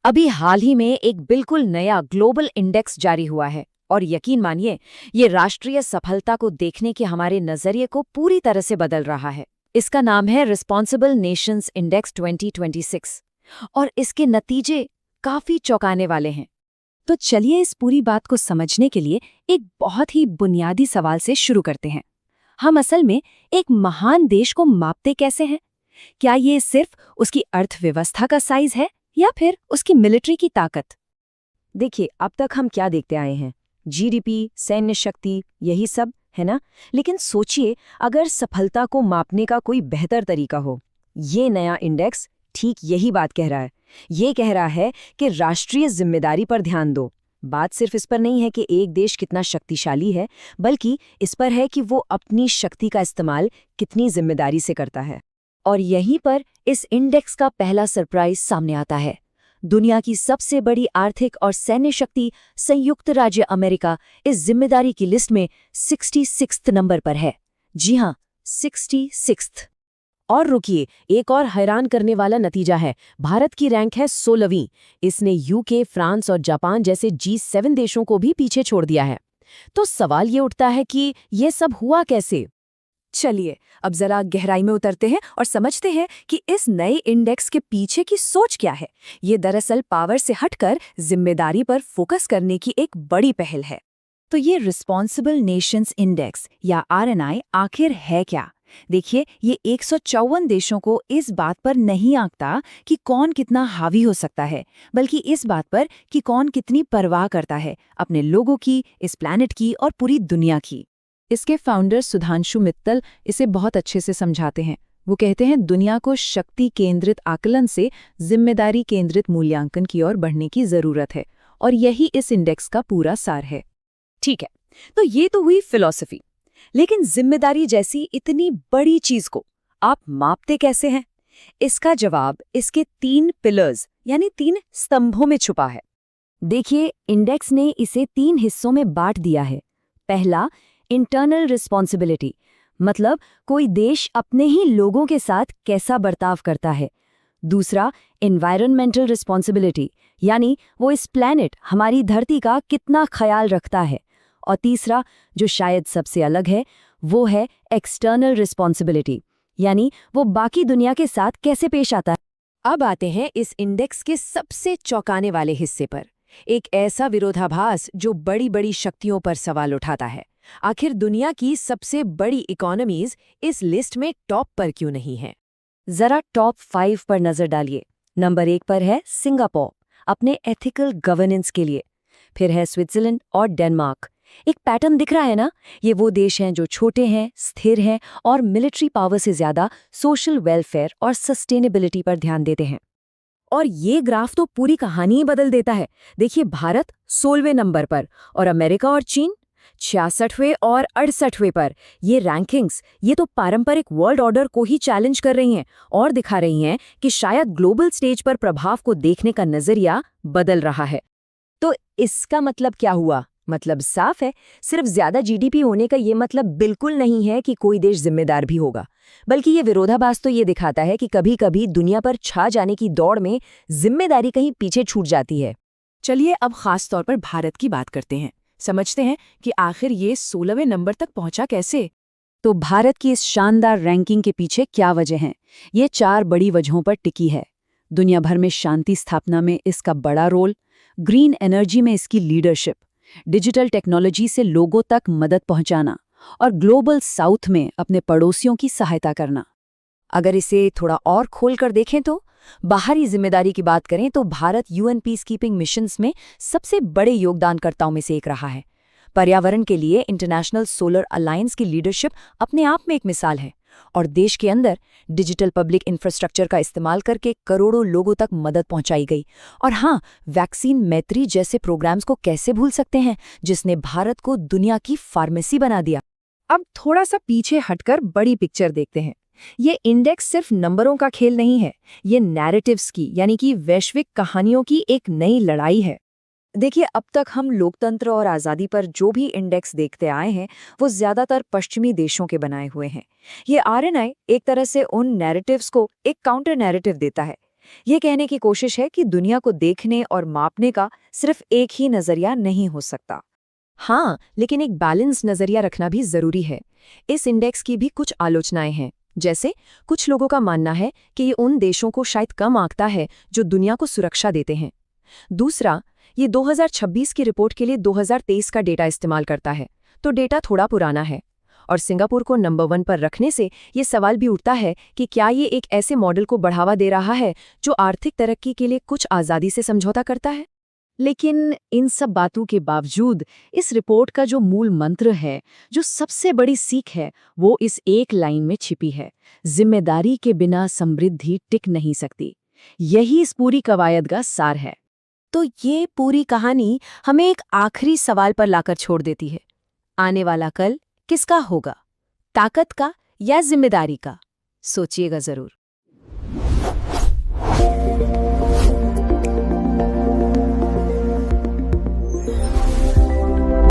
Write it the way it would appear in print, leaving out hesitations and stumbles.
अभी हाल ही में एक बिल्कुल नया ग्लोबल इंडेक्स जारी हुआ है और यकीन मानिए ये राष्ट्रीय सफलता को देखने के हमारे नजरिए को पूरी तरह से बदल रहा है। इसका नाम है रिस्पॉन्सिबल नेशंस इंडेक्स 2026 और इसके नतीजे काफी चौंकाने वाले हैं। तो चलिए इस पूरी बात को समझने के लिए एक बहुत ही बुनियादी सवाल से शुरू करते हैं। हम असल में एक महान देश को मापते कैसे हैं? क्या ये सिर्फ उसकी अर्थव्यवस्था का साइज है या फिर उसकी मिलिट्री की ताकत? देखिए, अब तक हम क्या देखते आए हैं? जीडीपी, सैन्य शक्ति, यही सब है ना। लेकिन सोचिए, अगर सफलता को मापने का कोई बेहतर तरीका हो। ये नया इंडेक्स ठीक यही बात कह रहा है। ये कह रहा है कि राष्ट्रीय जिम्मेदारी पर ध्यान दो। बात सिर्फ इस पर नहीं है कि एक देश कितना शक्तिशाली है, बल्कि इस पर है कि वो अपनी शक्ति का इस्तेमाल कितनी जिम्मेदारी से करता है। और यहीं पर इस इंडेक्स का पहला सरप्राइज सामने आता है। दुनिया की सबसे बड़ी आर्थिक और सैन्य शक्ति संयुक्त राज्य अमेरिका इस जिम्मेदारी की लिस्ट में 66 नंबर पर है। जी हां, 66। और रुकिए, एक और हैरान करने वाला नतीजा है। भारत की रैंक है 16वीं। इसने यूके, फ्रांस और जापान जैसे G7 देशों को भी पीछे छोड़ दिया है। तो सवाल ये उठता है कि ये सब हुआ कैसे? चलिए अब जरा गहराई में उतरते हैं और समझते हैं कि इस नए इंडेक्स के पीछे की सोच क्या है। ये दरअसल पावर से हटकर जिम्मेदारी पर फोकस करने की एक बड़ी पहल है। तो ये रिस्पॉन्सिबल नेशंस इंडेक्स या RNI आखिर है क्या? देखिए, ये 154 देशों को इस बात पर नहीं आंकता कि कौन कितना हावी हो सकता है, बल्कि इस बात पर कि कौन कितनी परवाह करता है अपने लोगों की, इस प्लैनेट की और पूरी दुनिया की। इसके फाउंडर सुधांशु मित्तल इसे बहुत अच्छे से समझाते हैं। वो कहते हैं, दुनिया को शक्ति केंद्रित आकलन से जिम्मेदारी केंद्रित मूल्यांकन की ओर बढ़ने की जरूरत है, और यही इस इंडेक्स का पूरा सार है। ठीक है, तो ये तो हुई फिलॉसफी, लेकिन जिम्मेदारी जैसी इतनी बड़ी चीज को आप मापते कैसे हैं? इसका जवाब इसके 3 पिलर्स यानी 3 स्तंभों में छुपा है। देखिए, इंडेक्स ने इसे 3 हिस्सों में बांट दिया है। पहला, इंटरनल रिस्पॉन्सिबिलिटी, मतलब कोई देश अपने ही लोगों के साथ कैसा बर्ताव करता है। दूसरा, एनवायरनमेंटल रिस्पॉन्सिबिलिटी, यानी वो इस प्लैनेट, हमारी धरती का कितना ख्याल रखता है। और तीसरा, जो शायद सबसे अलग है, वो है एक्सटर्नल रिस्पॉन्सिबिलिटी, यानी वो बाकी दुनिया के साथ कैसे पेश आता है। अब आते हैं इस इंडेक्स के सबसे चौंकाने वाले हिस्से पर, एक ऐसा विरोधाभास जो बड़ी बड़ी शक्तियों पर सवाल उठाता है। आखिर दुनिया की सबसे बड़ी इकोनॉमीज इस लिस्ट में टॉप पर क्यों नहीं है? जरा टॉप 5 पर नजर डालिए। नंबर 1 पर है सिंगापुर, अपने एथिकल गवर्नेंस के लिए। फिर है स्विट्जरलैंड और डेनमार्क। एक पैटर्न दिख रहा है ना? ये वो देश हैं जो छोटे हैं, स्थिर हैं और मिलिट्री पावर से ज्यादा सोशल वेलफेयर और सस्टेनेबिलिटी पर ध्यान देते हैं। और ये ग्राफ तो पूरी कहानी ही बदल देता है। देखिए, भारत 16वें नंबर पर और अमेरिका और चीन 66वें और 68वें पर। ये रैंकिंग्स ये तो पारंपरिक वर्ल्ड ऑर्डर को ही चैलेंज कर रही हैं और दिखा रही हैं कि शायद ग्लोबल स्टेज पर प्रभाव को देखने का नजरिया बदल रहा है। तो इसका मतलब क्या हुआ? मतलब साफ है, सिर्फ ज्यादा जीडीपी होने का ये मतलब बिल्कुल नहीं है कि कोई देश जिम्मेदार भी होगा, बल्कि ये विरोधाभास तो ये दिखाता है कि कभी कभी दुनिया पर छा जाने की दौड़ में जिम्मेदारी कहीं पीछे छूट जाती है। चलिए अब खास तौर पर भारत की बात करते हैं, समझते हैं कि आखिर ये 16वें नंबर तक पहुंचा कैसे। तो भारत की इस शानदार रैंकिंग के पीछे क्या वजह हैं? ये 4 बड़ी वजहों पर टिकी है। दुनिया भर में शांति स्थापना में इसका बड़ा रोल, ग्रीन एनर्जी में इसकी लीडरशिप, डिजिटल टेक्नोलॉजी से लोगों तक मदद पहुंचाना और ग्लोबल साउथ में अपने पड़ोसियों की सहायता करना। अगर इसे थोड़ा और खोल कर देखें तो बाहरी जिम्मेदारी की बात करें तो Bharat UN peace keeping missions में सबसे बड़े योगदानकर्ताओं में से एक रहा है। पर्यावरण के लिए इंटरनेशनल सोलर अलायंस की लीडरशिप अपने आप में एक मिसाल है, और देश के अंदर डिजिटल पब्लिक इंफ्रास्ट्रक्चर का इस्तेमाल करके करोड़ों लोगों तक मदद पहुंचाई गई। और हाँ, वैक्सीन मैत्री जैसे प्रोग्राम्स को कैसे भूल सकते हैं, जिसने भारत को दुनिया की फार्मेसी बना दिया। अब थोड़ा सा पीछे हटकर बड़ी पिक्चर देखते हैं। ये इंडेक्स सिर्फ नंबरों का खेल नहीं है, ये नैरेटिव्स की यानी कि वैश्विक कहानियों की एक नई लड़ाई है। देखिए, अब तक हम लोकतंत्र और आज़ादी पर जो भी इंडेक्स देखते आए हैं वो ज़्यादातर पश्चिमी देशों के बनाए हुए हैं। ये RNI एक तरह से उन नैरेटिव्स को एक काउंटर नैरेटिव देता है। ये कहने की कोशिश है कि दुनिया को देखने और मापने का सिर्फ एक ही नजरिया नहीं हो सकता। हाँ, लेकिन एक बैलेंस नजरिया रखना भी जरूरी है। इस इंडेक्स की भी कुछ आलोचनाएं हैं। जैसे कुछ लोगों का मानना है कि ये उन देशों को शायद कम आंकता है जो दुनिया को सुरक्षा देते हैं। दूसरा, ये 2026 की रिपोर्ट के लिए 2023 का डेटा इस्तेमाल करता है, तो डेटा थोड़ा पुराना है। और सिंगापुर को नंबर 1 पर रखने से ये सवाल भी उठता है कि क्या ये एक ऐसे मॉडल को बढ़ावा दे रहा है जो आर्थिक तरक्की के लिए कुछ आज़ादी से समझौता करता है। लेकिन इन सब बातों के बावजूद इस रिपोर्ट का जो मूल मंत्र है, जो सबसे बड़ी सीख है, वो इस एक लाइन में छिपी है: जिम्मेदारी के बिना समृद्धि टिक नहीं सकती। यही इस पूरी कवायद का सार है। तो ये पूरी कहानी हमें एक आखिरी सवाल पर लाकर छोड़ देती है। आने वाला कल किसका होगा, ताकत का या जिम्मेदारी का? सोचिएगा जरूर।